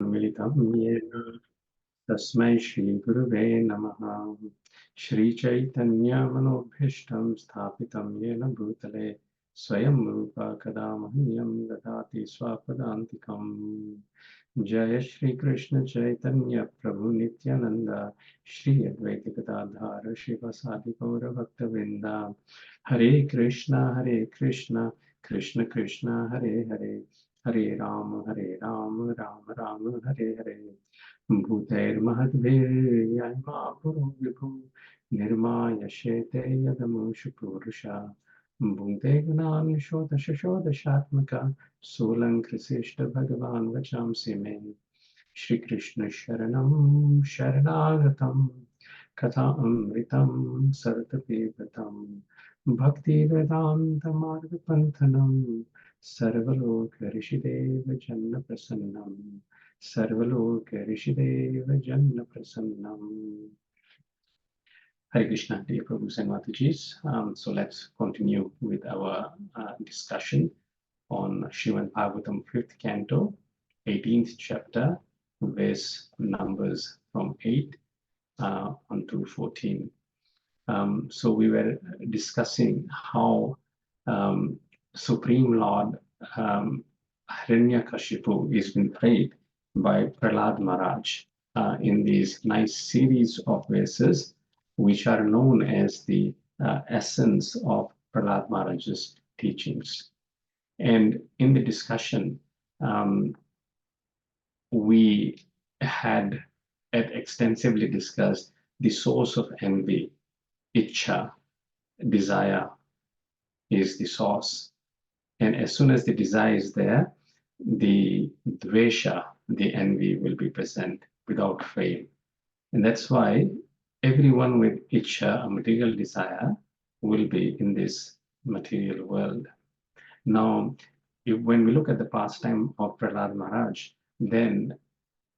मिलितं येन तस्मै श्रीगुरुवे नमः। श्रीचैतन्यमनोभीष्टं स्थापितं येन भूतले स्वयं रूप कदा मह्यं ददाति स्वपदान्तिकम्। जय श्री कृष्ण चैतन्य प्रभु नित्यानंद श्री अद्वैत गदाधर शिवसादि गौर भक्तवृंद। हरे कृष्णा कृष्ण कृष्ण हरे हरे, हरे राम राम राम हरे हरे। भूतैर्महद्भिर्यमा पुरो विभु निर्माय शेते यदमुषु पुरुषा भूते गुणान् षोडश षोडशात्मका सोलङ्कृशिष्ट भगवान् वचांसि मे। श्री कृष्ण शरणं शरणागतं कथामृतं सततपिबतं भक्तिवेदान्तमार्गपन्थनं सर्वलोकऋषिदेव जन्मप्रसन्नं सर्वलोकऋषिदेव जन्मप्रसन्नम्। Hare Krishna, dear Prabhus and Matajis. So let's continue with our discussion on Srimad Bhagavatam 5th Canto, 18th chapter, verse numbers from 8 on to 14. So we were discussing how Supreme Lord Hiranyakashipu is been prayed by Prahlad Maharaj in these nice series of verses, which are known as the essence of Prahlad Maharaj's teachings. And in the discussion, we had extensively discussed the source of envy. Ichcha, desire, is the source. And as soon as the desire is there, the dvesha, the envy, will be present without fail. And that's why everyone with ichcha, a material desire, will be in this material world. Now, when we look at the pastime of Prahlad Maharaj, then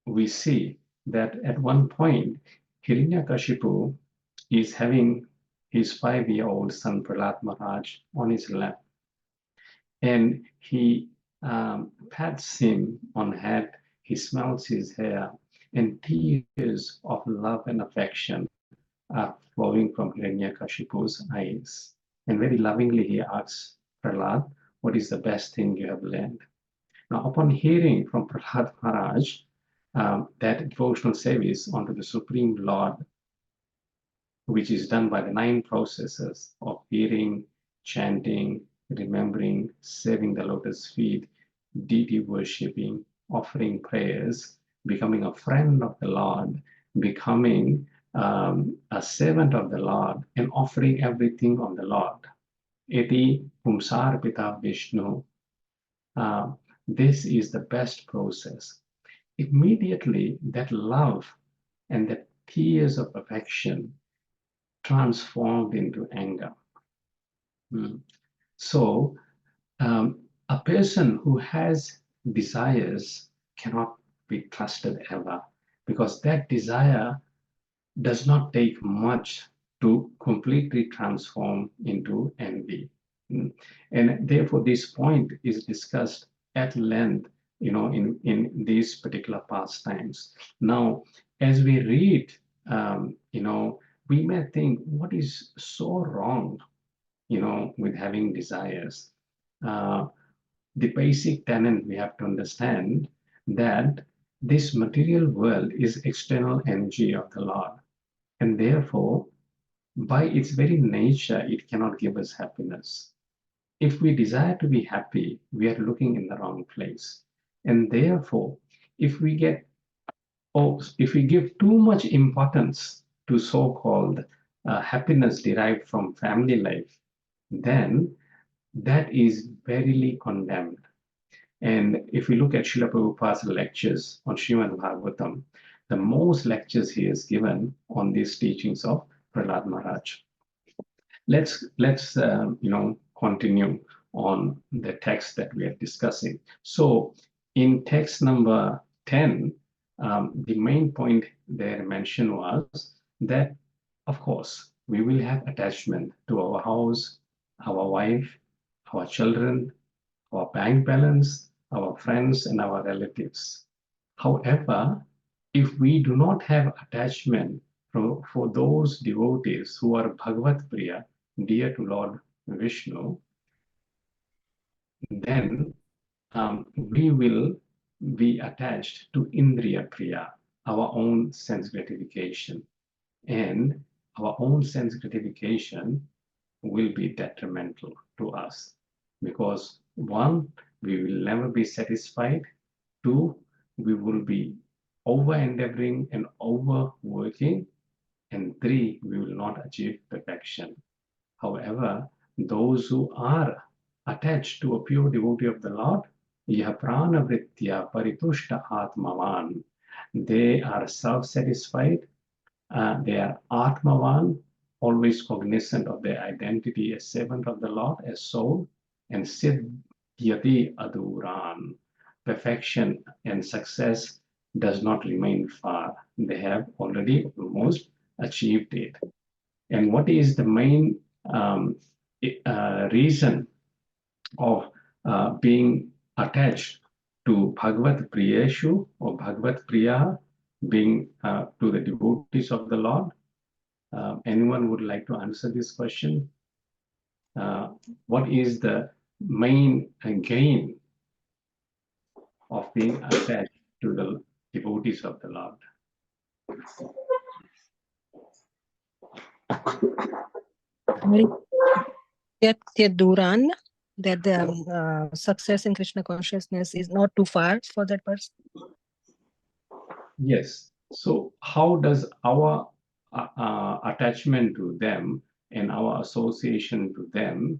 we see that at one point, Hiranyakashipu is having his 5-year-old son Prahlad Maharaj on his lap. And he pats him on the head, he smells his hair, and tears of love and affection are flowing from Hiranyakashipu's eyes. And very lovingly he asks Prahlad, what is the best thing you have learned? Now, upon hearing from Prahlad Maharaj that devotional service unto the Supreme Lord, which is done by the 9 processes of hearing, chanting, remembering, serving the lotus feet, deity worshipping, offering prayers, becoming a friend of the Lord, becoming a servant of the Lord, and offering everything on the Lord. Iti Pumsar Pita Vishnu. This is the best process. Immediately, that love and the tears of affection transformed into anger. So, a person who has desires cannot be trusted ever, because that desire does not take much to completely transform into envy. And therefore, this point is discussed at length, in these particular pastimes. Now, as we read, we may think, what is so wrong, with having desires? The basic tenet we have to understand that this material world is external energy of the Lord, and therefore, by its very nature, it cannot give us happiness. If we desire to be happy, we are looking in the wrong place. And therefore, if we give too much importance to so-called happiness derived from family life, then that is verily condemned. And if we look at Srila Prabhupada's lectures on Srimad Bhagavatam, the most lectures he has given on these teachings of Prahlad Maharaj. Let's continue on the text that we are discussing. So in text number 10, the main point there mentioned was that, of course, we will have attachment to our house, our wife, our children, our bank balance, our friends, and our relatives. However, if we do not have attachment for those devotees who are Bhagavat Priya, dear to Lord Vishnu, then we will be attached to Indriya Priya, our own sense gratification. And our own sense gratification will be detrimental to us because one, we will never be satisfied. Two, we will be over endeavoring and overworking. And three, we will not achieve perfection. However, those who are attached to a pure devotee of the Lord, Yaha Prana Vritya Paritushta Atmavan, they are self-satisfied, they are Atmavan, always cognizant of their identity as servant of the Lord, as soul, and Siddhyati Aduran. Perfection and success does not remain far. They have already almost achieved it. And what is the main reason of being attached to Bhagavat Priyeshu or Bhagavat Priya, being to the devotees of the Lord? Anyone would like to answer this question? What is the main gain of being attached to the devotees of the Lord? Duran, that the success in Krishna consciousness is not too far for that person. Yes. So how does our attachment to them and our association to them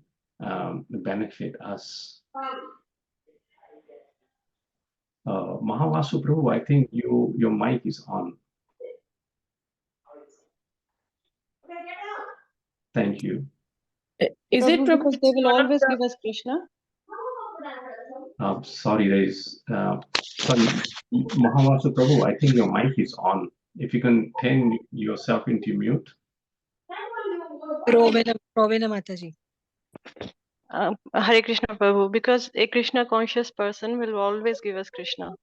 benefit us? Mahavasu Prabhu, I think your mic is on. Thank you. Is it because they will always give us Krishna? Sorry, there is sorry, Mahavasu Prabhu, I think your mic is on. If you can turn yourself into mute. Rovena Mataji. Hare Krishna Prabhu, because a Krishna conscious person will always give us Krishna.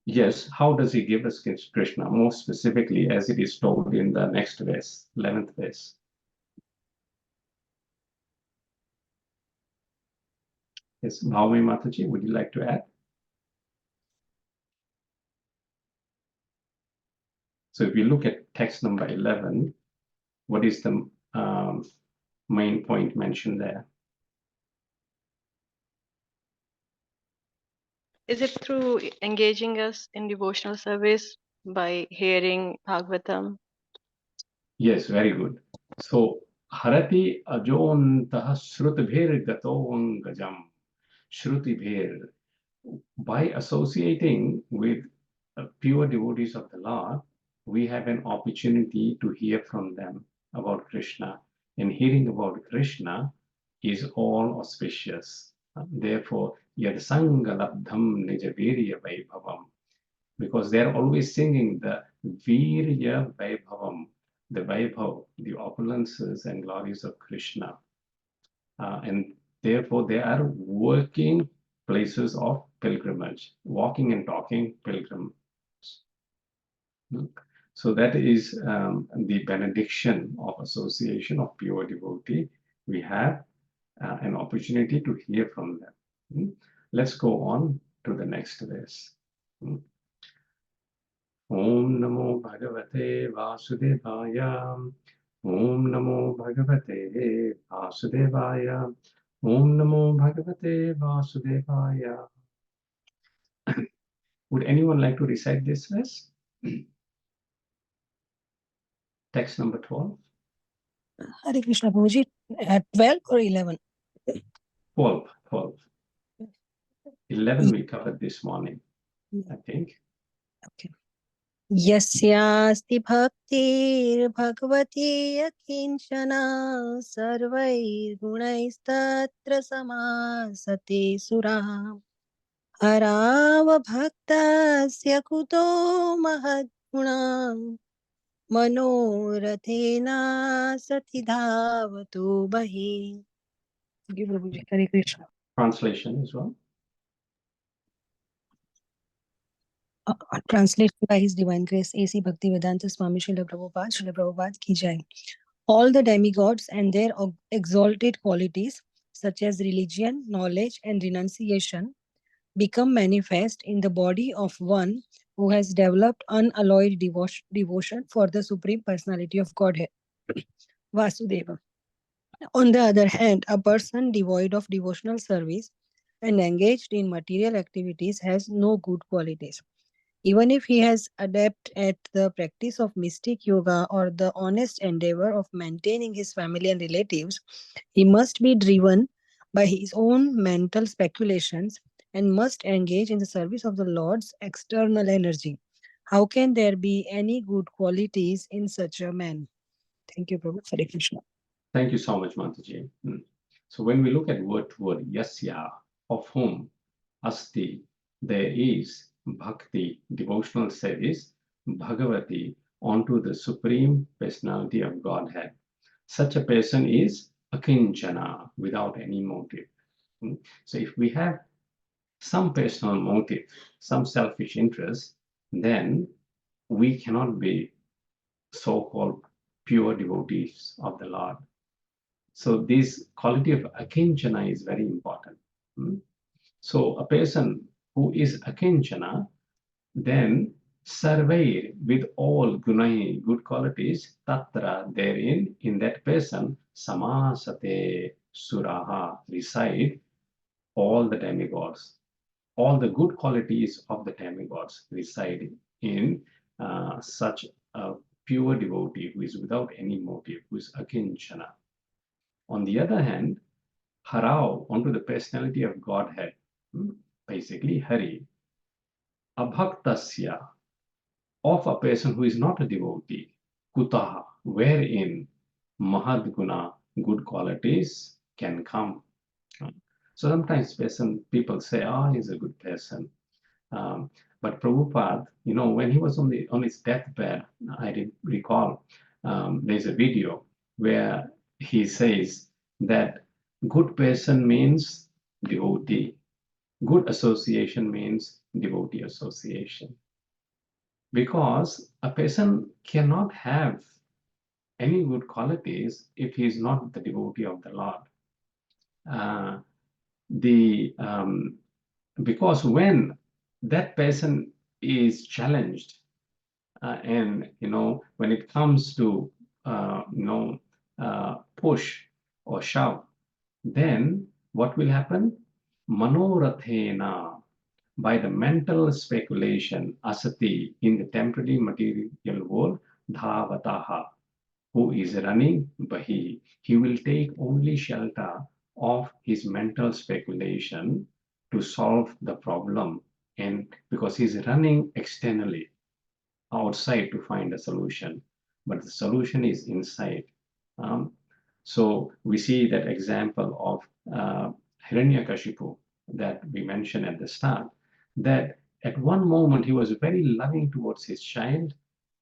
Yes, how does he give us Krishna? More specifically, as it is told in the next verse, 11th verse. Yes, Bhavami Mataji, would you like to add? So if you look at text number 11, what is the main point mentioned there? Is it through engaging us in devotional service by hearing Bhagavatam? Yes, very good. So, Harati Ajontah Shrutibhir Gatovangajam. Shrutibhir. By associating with pure devotees of the Lord, we have an opportunity to hear from them about Krishna. And hearing about Krishna is all auspicious. Therefore, Yad Sangalabdham Nijavirya Vaibhavam. Because they're always singing the Virya Vaibhavam, the Vaibhav, the opulences and glories of Krishna. And therefore, they are working places of pilgrimage, walking and talking pilgrims. So that is the benediction of association of pure devotee. We have an opportunity to hear from them. Let's go on to the next verse. Om Namo Bhagavate Vāsudevāya. Om Namo Bhagavate Vāsudevāya. Om Namo Bhagavate Vāsudevāya. Would anyone like to recite this verse? Text number 12. Hare Krishna Prabhuji, at 12 or 11? 12. 11 we covered this morning, I think. Okay. Yasyasti bhaktir bhagavati akinchana sarvair gunaistatra samasate sura harava bhaktasya kuto mahadguna manorathena satidhavato bahi. Hare Krishna. Translation as well. Translated by His Divine Grace A.C. Bhaktivedanta Swami Srila Prabhupada ki jai. All the demigods and their exalted qualities, such as religion, knowledge, and renunciation, become manifest in the body of one who has developed unalloyed devotion for the Supreme Personality of Godhead, Vāsudeva. On the other hand, a person devoid of devotional service and engaged in material activities has no good qualities. Even if he has adept at the practice of mystic yoga or the honest endeavor of maintaining his family and relatives, he must be driven by his own mental speculations and must engage in the service of the Lord's external energy. How can there be any good qualities in such a man? Thank you, Prabhu. Hare Krishna. Thank you so much, Mataji. So when we look at word to word, yasya, of whom, asti, there is, bhakti, devotional service, bhagavati, onto the Supreme Personality of Godhead. Such a person is akinchana, without any motive. So if we have some personal motive, some selfish interest, then we cannot be so-called pure devotees of the Lord. So this quality of akinchana is very important. So a person who is akinchana, then surveyed with all gunai, good qualities, tatra, therein, in that person, samasate suraha, reside all the demigods. All the good qualities of the demigods reside in such a pure devotee who is without any motive, who is akinchana. On the other hand, harao, onto the personality of Godhead, basically Hari, abhaktasya, of a person who is not a devotee, kutaha, wherein mahadguna, good qualities, can come. So sometimes people say, he's a good person. But Prabhupada, when he was on his deathbed, I did recall, there's a video where he says that good person means devotee. Good association means devotee association. Because a person cannot have any good qualities if he is not the devotee of the Lord. Because when that person is challenged, and when it comes to push or shove, then what will happen? Manorathena, by the mental speculation, asati, in the temporary material world, dhavataha, who is running bahi, he will take only shelter of his mental speculation to solve the problem, and because he's running externally outside to find a solution, but the solution is inside. So we see that example of Hiranyakashipu that we mentioned at the start, that at one moment he was very loving towards his child,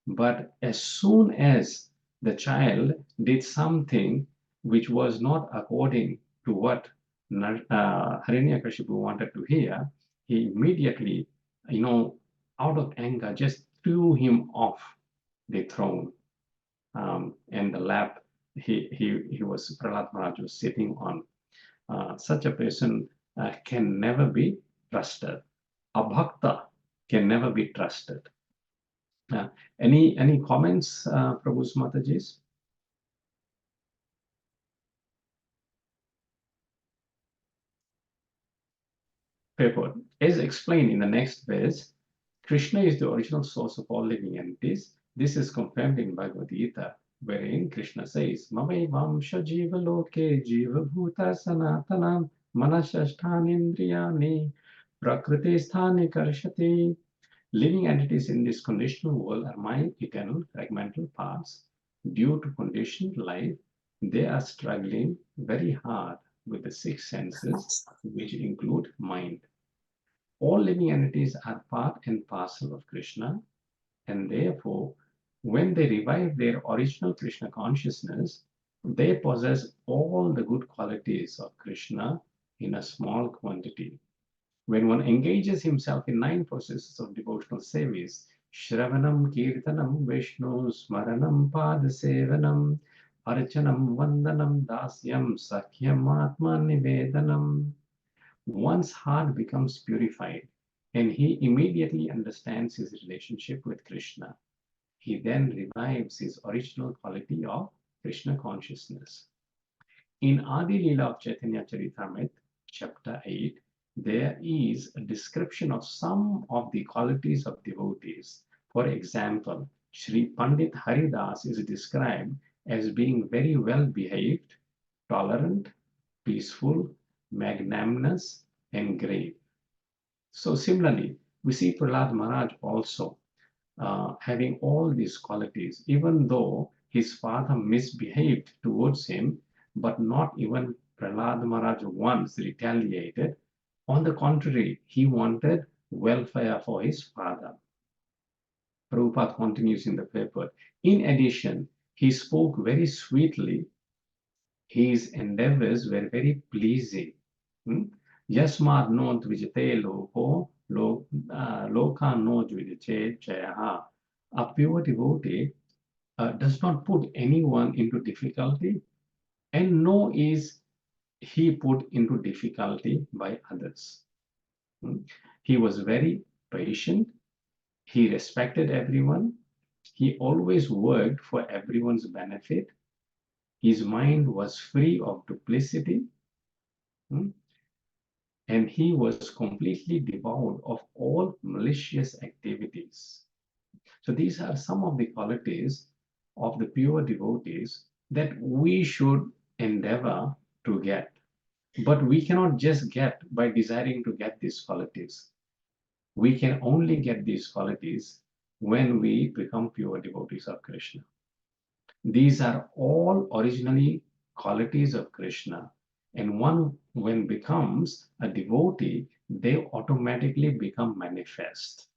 but as soon as the child did something which was not according to what Hiranyakashipu wanted to hear, he immediately, out of anger, just threw him off the throne, and the lap Prahlad Maharaj was sitting on. Such a person can never be trusted. A bhakta can never be trusted. Any comments, Prabhu's Mataji's? Purport. As explained in the next verse, Krishna is the original source of all living entities. This is confirmed in Bhagavad Gita, wherein Krishna says, Mamai Vamsha Jiva Loke Jiva Bhuta Sanatanam Manashashthanindriyani Prakriti Sthani Karshati. Living entities in this conditional world are my eternal fragmental parts. Due to conditioned life, they are struggling very hard with the six senses, which include mind. All living entities are part and parcel of Krishna, and therefore, when they revive their original Krishna consciousness, they possess all the good qualities of Krishna in a small quantity. When one engages himself in 9 processes of devotional service, Shravanam, Kirtanam, Vishnu, Smaranam, Padasevanam, Archanam, Vandanam, Dasyam, Sakhyam, Atma Nivedanam, one's heart becomes purified and he immediately understands his relationship with Krishna. He then revives his original quality of Krishna consciousness. In Adi Leela of Chaitanya Charitamrita, chapter 8, there is a description of some of the qualities of devotees. For example, Sri Pandit Haridas is described as being very well behaved, tolerant, peaceful, magnanimous, and grave. So similarly, we see Prahlad Maharaj also having all these qualities, even though his father misbehaved towards him, but not even Prahlad Maharaj once retaliated. On the contrary, he wanted welfare for his father. Prabhupada continues in the paper. In addition, he spoke very sweetly. His endeavors were very pleasing. Yasmad no dvijate loko, loka no dvijate chayaha. A pure devotee does not put anyone into difficulty, and nor is he put into difficulty by others. He was very patient. He respected everyone. He always worked for everyone's benefit. His mind was free of duplicity. And he was completely devoid of all malicious activities. So these are some of the qualities of the pure devotees that we should endeavor to get. But we cannot just get by desiring to get these qualities. We can only get these qualities when we become pure devotees of Krishna. These are all originally qualities of Krishna. And one, when becomes a devotee, they automatically become manifest.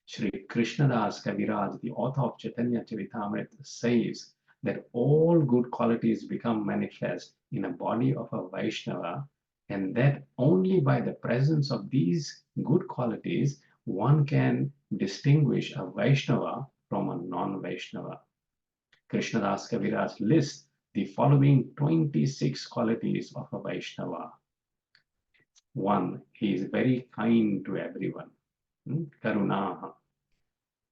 Sri Krishnadas Kaviraj, the author of Chaitanya Charitamrita, says that all good qualities become manifest in a body of a Vaishnava, and that only by the presence of these good qualities one can distinguish a Vaishnava from a non-Vaishnava. Krishnadas Kaviraj lists the following 26 qualities of a Vaishnava. 1. He is very kind to everyone. Karunaha.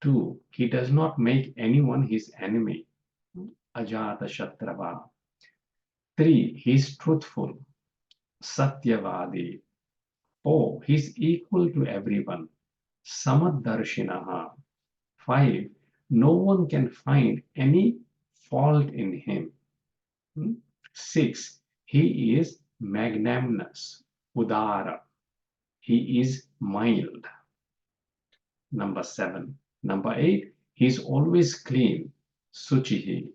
2. He does not make anyone his enemy. Ajata Shatrava. 3. He is truthful. Satyavadi. 4. He is equal to everyone. Samaddarshinaha. 5. No one can find any fault in him. 6. He is magnanimous. Udara. He is mild. Number 7. Number 8, he is always clean. Suchihi.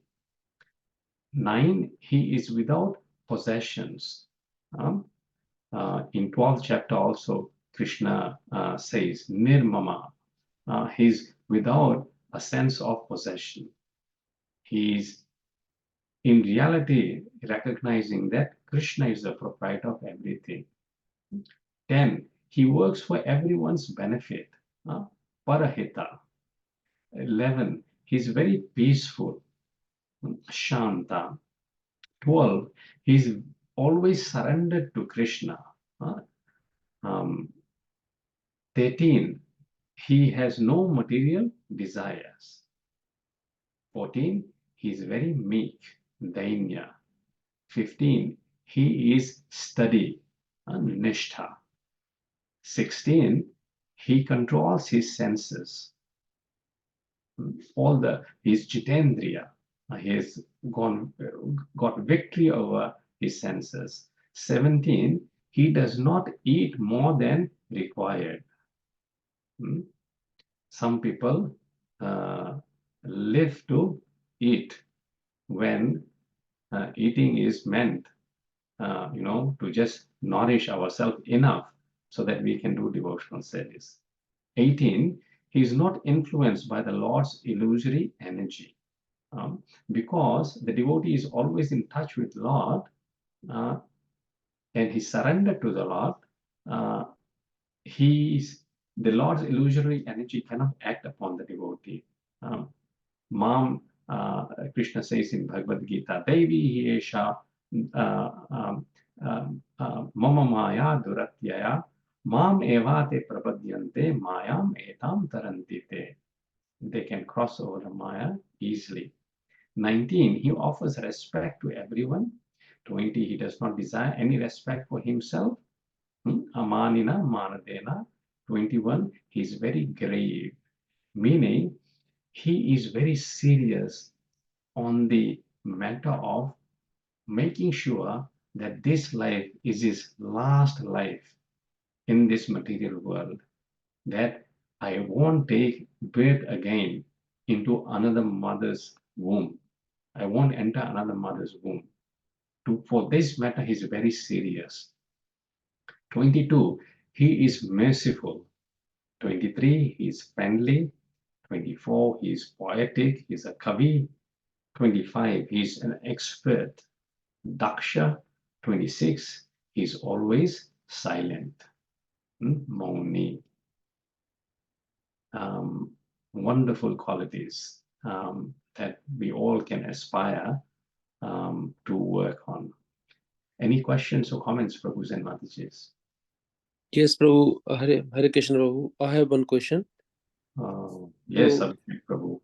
9, he is without possessions. In 12th chapter also, Krishna says, Nirmama. He is without a sense of possession. He is in reality recognizing that Krishna is the proprietor of everything. 10, he works for everyone's benefit. Parahita. 11, he's very peaceful. Shanta. 12, he's always surrendered to Krishna. 13, he has no material desires. 14, he is very meek. Dainya. 15, he is steady. Nishtha. 16, he controls his senses. His Jitendriya, he has got victory over his senses. 17, he does not eat more than required. Some people live to eat when eating is meant, to just nourish ourselves enough so that we can do devotional service. 18, he is not influenced by the Lord's illusory energy. Because the devotee is always in touch with Lord and he surrendered to the Lord, the Lord's illusory energy cannot act upon the devotee. Mam, Krishna says in Bhagavad Gita, Devi Hiesha Mama Maya Duratyaya Mam Evate Prapadyante Mayam Etam Tarantite. They can cross over the Maya easily. 19, he offers respect to everyone. 20, he does not desire any respect for himself. Amanina Manadena. 21, he is very grave, meaning he is very serious on the matter of making sure that this life is his last life in this material world, that I won't take birth again into another mother's womb. I won't enter another mother's womb. For this matter, he's very serious. 22, he is merciful. 23, he is friendly. 24, he is poetic, he's a kavi. 25, he's an expert. Daksha. 26, he's always silent. Mauni. Wonderful qualities that we all can aspire to work on. Any questions or comments, Prabhus and Matajis? Yes, Prabhu. Hare Krishna, Prabhu. I have one question. Yes, So- Prabhu.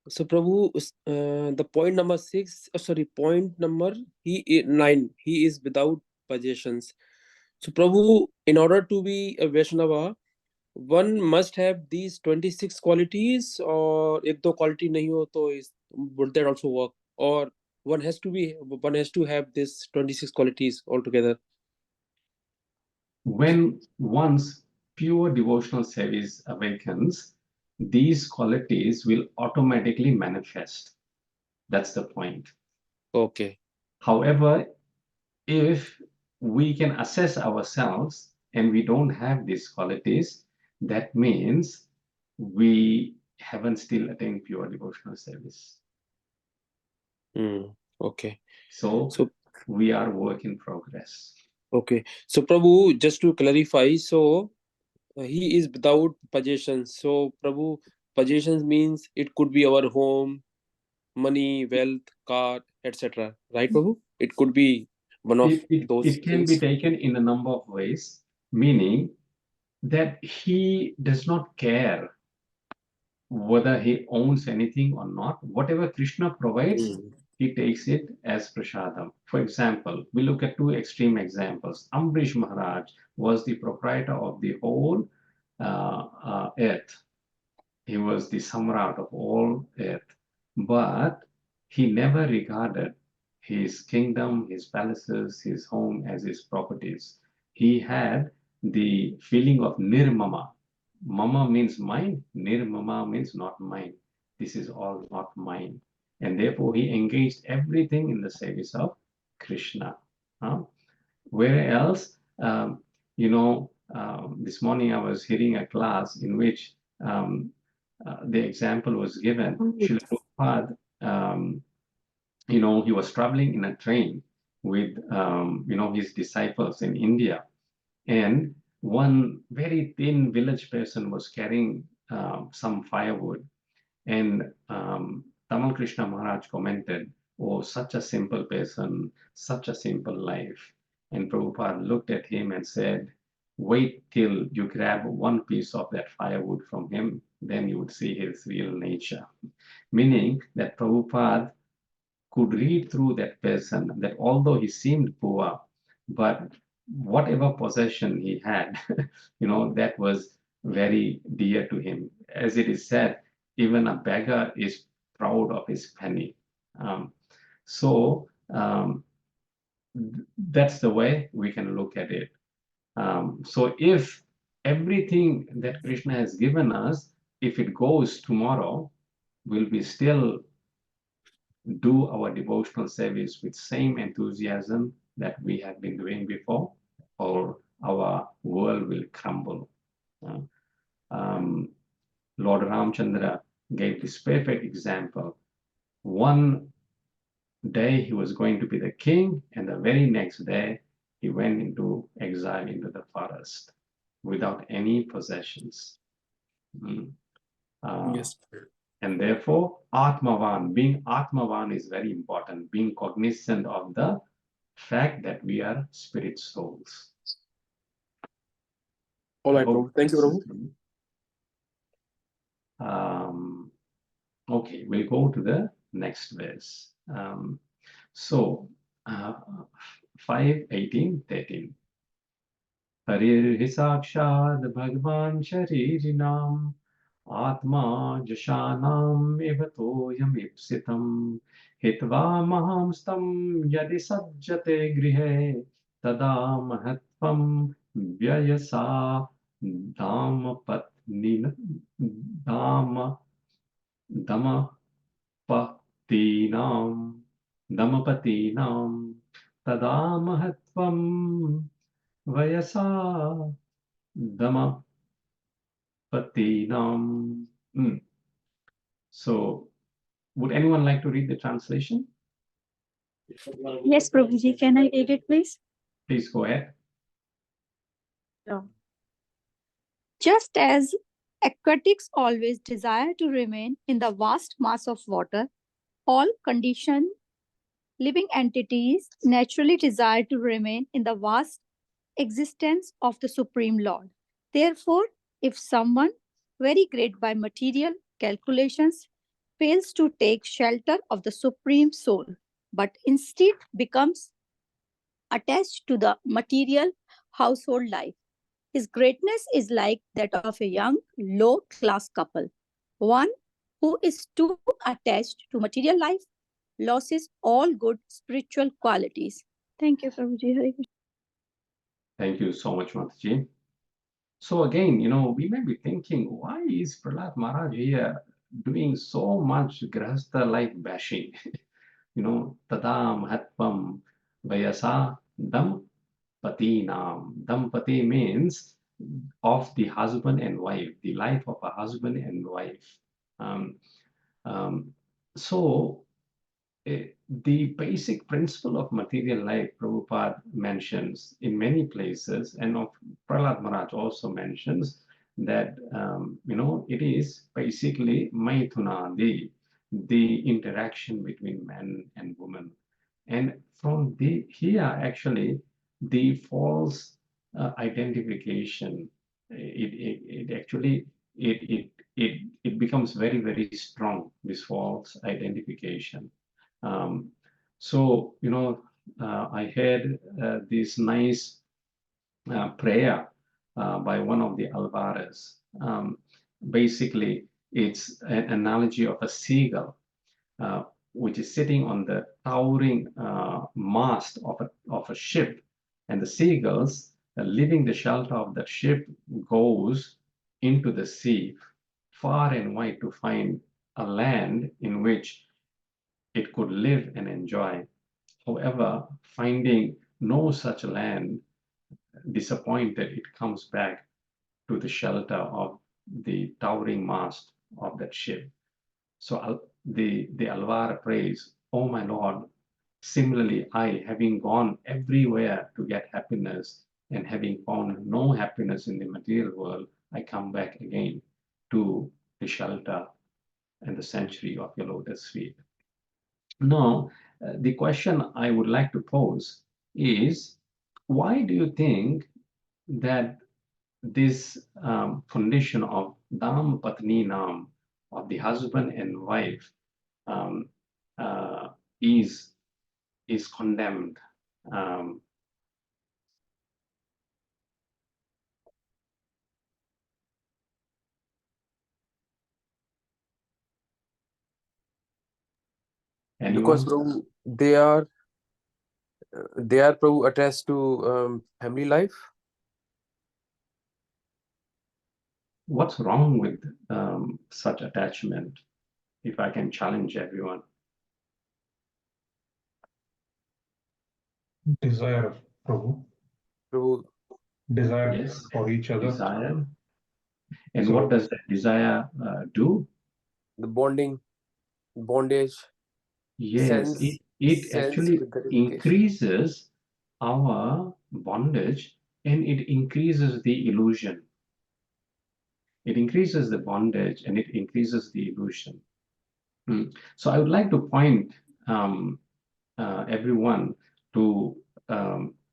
So, Prabhu, the point number 6, point number 9, he is without possessions. So, Prabhu, in order to be a Vaishnava, one must have these 26 qualities, or if the quality nahi ho, to would that also work? Or one has to have this 26 qualities altogether? When one's pure devotional service awakens, these qualities will automatically manifest. That's the point. Okay. However, if we can assess ourselves and we don't have these qualities, that means we haven't still attained pure devotional service. Okay. So So, we are work in progress. okay. So, Prabhu, just to clarify, so he is without possessions. So, Prabhu, possessions means it could be our home, money, wealth, car, etc. Right, Prabhu? It could be one of those It can things. be taken in a number of ways, meaning that he does not care whether he owns anything or not. Whatever Krishna provides, he takes it as prasadam. For example, we look at two extreme examples. Ambrish Maharaj was the proprietor of the whole earth. He was the samrat of all earth, but he never regarded his kingdom, his palaces, his home as his properties. He had the feeling of nirmama. Mama means mine, nirmama means not mine. This is all not mine. And therefore, he engaged everything in the service of Krishna. Whereas, this morning I was hearing a class in which the example was given. Srila Prabhupada, he was traveling in a train with, his disciples in India. And one very thin village person was carrying some firewood. And Tamal Krishna Maharaj commented, "Oh, such a simple person, such a simple life." And Prabhupada looked at him and said, "Wait till you grab one piece of that firewood from him, then you would see his real nature." Meaning that Prabhupada could read through that person, that although he seemed poor, but whatever possession he had, that was very dear to him. As it is said, even a beggar is proud of his penny. That's the way we can look at it. So if everything that Krishna has given us, if it goes tomorrow, will we still do our devotional service with same enthusiasm that we have been doing before, or our world will crumble? Lord Ramchandra gave this perfect example. One day he was going to be the king, and the very next day he went into exile into the forest. without any possessions. Yes. And therefore, Atmavan, being Atmavan is very important, being cognizant of the fact that we are spirit souls. All right, Prabhu. Thank you, Prabhu. Okay, we'll go to the next verse. So, 5:18-13. Harirhi sakshad bhagavan sharirinam atma jashanam evatoyam ipsitam hitva mahamstam yadi sajjate grihe tada mahatvam vyayasa dhamapatnina damapatinam tada mahatvam vayasa damapatinam. So, would anyone like to read the translation? Yes, Prabhuji, can I take it, please? Please go ahead. Just as aquatics always desire to remain in the vast mass of water, all conditioned living entities naturally desire to remain in the vast existence of the Supreme Lord. Therefore, if someone, very great by material calculations, fails to take shelter of the Supreme Soul, but instead becomes attached to the material household life, his greatness is like that of a young, low-class couple. One who is too attached to material life loses all good spiritual qualities. Thank you, Prabhuji. Hare Krishna. Thank you so much, Mataji. So again, we may be thinking, why is Prahlad Maharaj here doing so much Grahastha life bashing? Tada mahatvam vayasa dampatinam. Dampati means of the husband and wife, the life of a husband and wife. So the basic principle of material life, Prabhupada mentions in many places, and of Prahlad Maharaj also mentions that, it is basically maithuna, the interaction between man and woman. And from here, actually, the false identification, it actually, it becomes very, very strong, this false identification. So, I heard this nice prayer by one of the Alvaras. Basically, it's an analogy of a seagull, which is sitting on the towering mast of a ship, and the seagulls, leaving the shelter of that ship, goes into the sea, far and wide, to find a land in which it could live and enjoy. However, finding no such land, disappointed, it comes back to the shelter of the towering mast of that ship. So the Alvar prays, "Oh my Lord, similarly, I, having gone everywhere to get happiness and having found no happiness in the material world, I come back again to the shelter and the sanctuary of your lotus feet." Now, the question I would like to pose is, why do you think that this condition of Dam Patni Nam, of the husband and wife, um, uh, is condemned? Because Anyone? Prabhu, they are Prabhu attached to family life. What's wrong with such attachment? If I can challenge everyone. Desire, Prabhu. Prabhu, Desire Yes, for each other. desire. And So- what does that desire do? the bondage. Yes, Sense it actually with gratification. increases our bondage and it increases the illusion. It increases the bondage and it increases the illusion. So I would like to point everyone to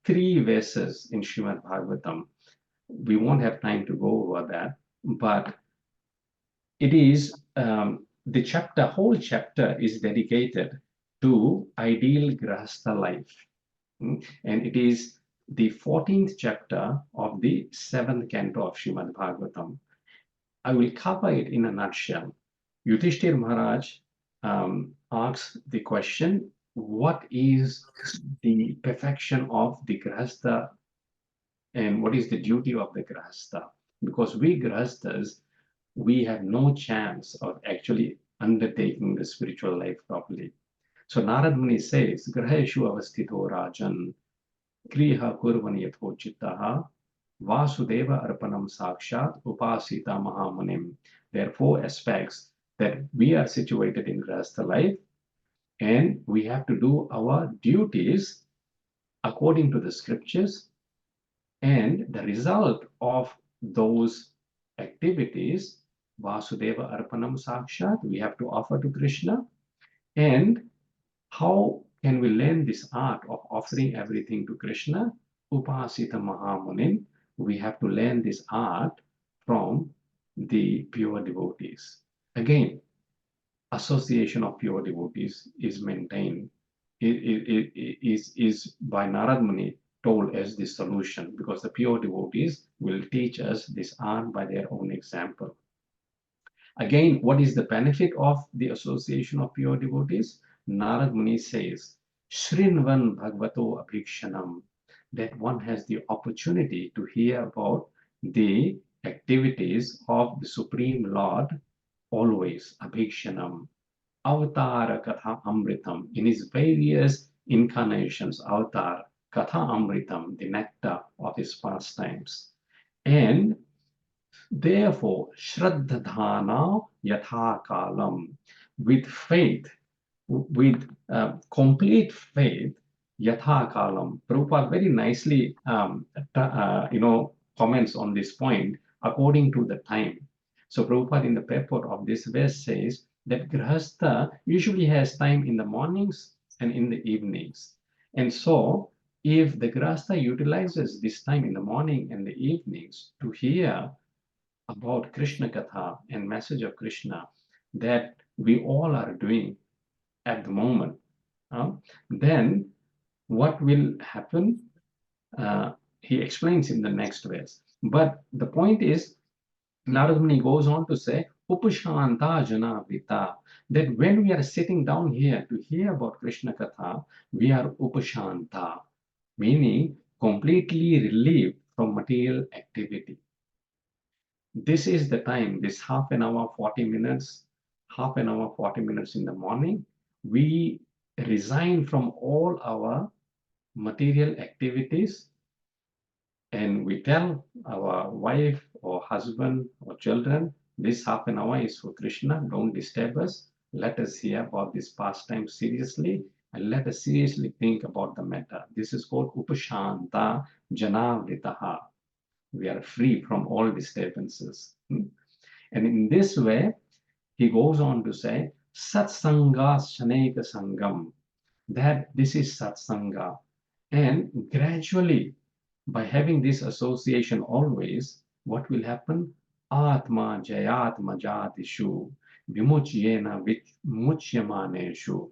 3 verses in Srimad Bhagavatam. We won't have time to go over that, but it is the whole chapter is dedicated to ideal Grahastha life. And it is the 14th chapter of the 7th canto of Srimad Bhagavatam. I will cover it in a nutshell. Yudhishthir Maharaj asks the question, what is the perfection of the Grahastha and what is the duty of the Grahastha? Because we Grahasthas, we have no chance of actually undertaking the spiritual life properly. So Narad Muni says, Graheshu avasthito rajan, kriha kurvan yatho chittaha, Vāsudeva arpanam sakshat, upasita mahamunim. There are 4 aspects that we are situated in Grahastha life, and we have to do our duties according to the scriptures, and the result of those activities, Vāsudeva arpanam sakshat, we have to offer to Krishna. And how can we learn this art of offering everything to Krishna? Upasita mahamunim. We have to learn this art from the pure devotees. Again, association of pure devotees is maintained, is by Narad Muni told as the solution, because the pure devotees will teach us this art by their own example. Again, what is the benefit of the association of pure devotees? Narad Muni says, Shrinvan Bhagavato Abhikshanam, that one has the opportunity to hear about the activities of the Supreme Lord always, Abhikshanam, Avatara Katha Amritam, in his various incarnations, Avatar, Katha Amritam, the nectar of his pastimes. And therefore, Shraddhadhana Yatha Kalam, with faith, with complete faith, Yatha Kalam. Prabhupada very nicely, comments on this point according to the time. So Prabhupada in the purport of this verse says that Grahastha usually has time in the mornings and in the evenings. And so if the Grahastha utilizes this time in the morning and the evenings to hear about Krishna Katha and message of Krishna that we all are doing at the moment, then what will happen? He explains in the next verse. But the point is, Narad Muni goes on to say, Upashanta Janavita, that when we are sitting down here to hear about Krishna Katha, we are Upashanta, meaning completely relieved from material activity. This is the time, this half an hour, 40 minutes in the morning, we resign from all our material activities and we tell our wife or husband or children, this half an hour is for Krishna, don't disturb us. Let us hear about this pastime seriously and let us seriously think about the matter. This is called Upashanta Janavritaha. We are free from all disturbances. And in this way, he goes on to say, Satsanga Shaneka Sangam, that this is Satsanga. And gradually, by having this association always, what will happen? Atma Jayatma Jatishu, Vimuchyena Vimuchyamaneshu.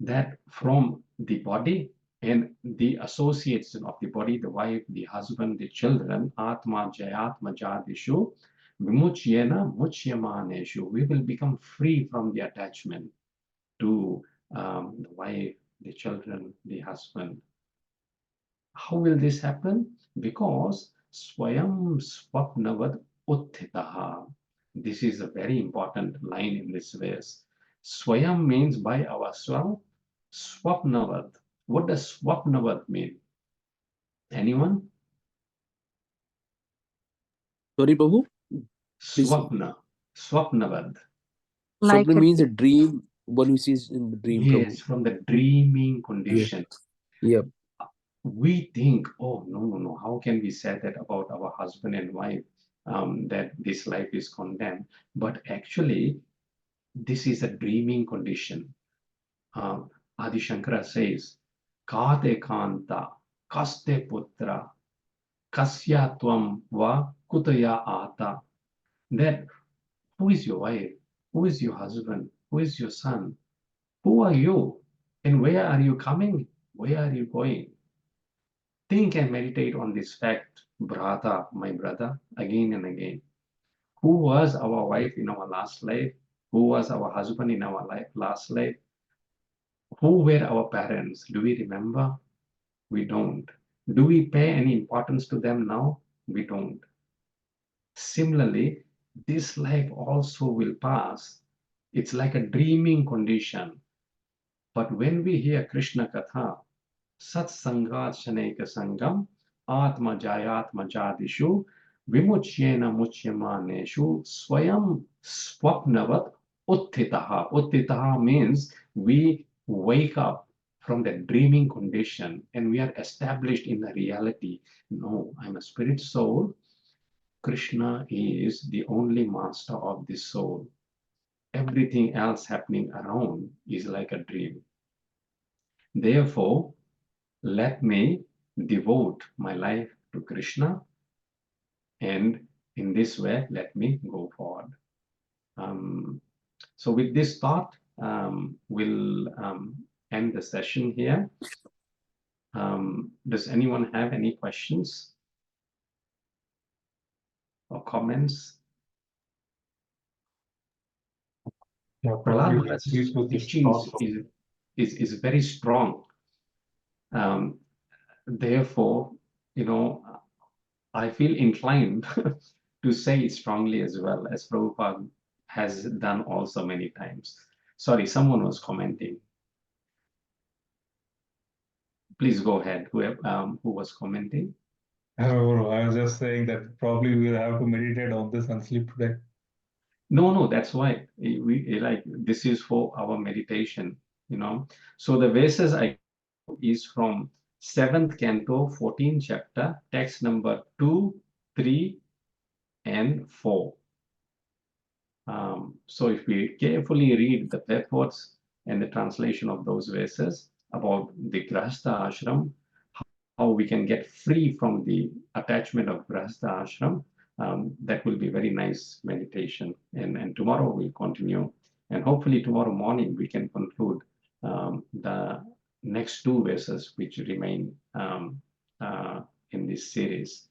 That from the body and the association of the body, the wife, the husband, the children, Atma Jayatma Jatishu, Vimuchyena Muchyamaneshu, we will become free from the attachment to the wife, the children, the husband. How will this happen? Because Swayam Swapnavad Utthitaha. This is a very important line in this verse. Swayam means by ourselves. Swapnavad. What does Swapnavad mean? Anyone? Sorry, Prabhu. Please. Swapna. Swapnavad. Like Swapna a- means a dream, one who sees in the dream, Yes, Prabhu. from the dreaming condition. Yeah. we think, oh, no, how can we say that about our husband and wife, that this life is condemned? But actually, this is a dreaming condition. Adi Shankara says, Kate Kanta, Kaste Putra, Kasya Tvam Va Kutaya Ata. That who is your wife? Who is your husband? Who is your son? Who are you? And where are you coming? Where are you going? Think and meditate on this fact, brother, my brother, again and again. Who was our wife in our last life? Who was our husband in our last life? Who were our parents? Do we remember? We don't. Do we pay any importance to them now? We don't. Similarly, this life also will pass. It's like a dreaming condition. But when we hear Krishna Katha, Sat Sangat Shaneka Sangam, Atma Jayatma Jadishu, Vimuchyena Muchyamaneshu, Swayam Swapnavat Uttitaha. Uttitaha means we wake up from the dreaming condition and we are established in the reality. No, I'm a spirit soul. Krishna is the only master of this soul. Everything else happening around is like a dream. Therefore, let me devote my life to Krishna, and in this way, let me go forward. So with this thought, we'll end the session here. Does anyone have any questions or comments? Yeah, Prahlad probably Maharaj's please with this teachings thought. is very strong. Therefore, I feel inclined to say it strongly as well, as Prabhupada has done also many times. Sorry, someone was commenting. Please go ahead. Who was commenting? Oh, I was just saying that probably we'll have to meditate on this and sleep today. No, that's why this is for our meditation. So the verses I is from 7th Canto, 14th chapter, text number 2, 3, and 4. So if we carefully read the purports and the translation of those verses about the Grahastha ashram, how we can get free from the attachment of Grahastha ashram, that will be very nice meditation. And tomorrow we'll continue. And hopefully tomorrow morning we can conclude the next 2 verses which remain in this series.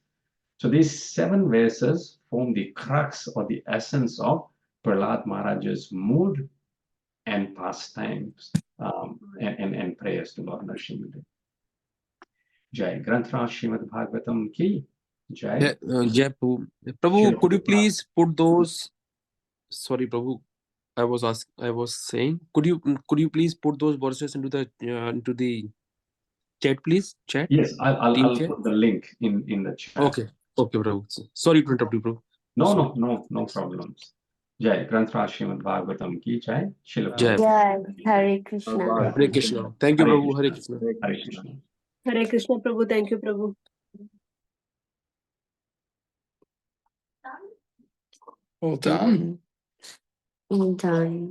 So these 7 verses form the crux or the essence of Prahlad Maharaj's mood and pastimes and prayers to Lord Nrsimhadeva. Jai. Granthra Srimad Bhagavatam ki Jai. Jai Prabhu. Prabhu, could you please put those? Sorry, Prabhu. I was saying, could you please put those verses into the chat, please? Chat. Yes, I'll chat? put the link in the chat. Okay, Prabhu. Sorry to interrupt you, Prabhu. No problems. Jai. Granthra Srimad Bhagavatam ki Jai. Jai. Jai. Hare Krishna. Hare Krishna. Thank you, Hare Prabhu. Hare Krishna. Krishna. Hare Krishna. Hare Krishna, Prabhu. Thank you, Prabhu. All done. In time.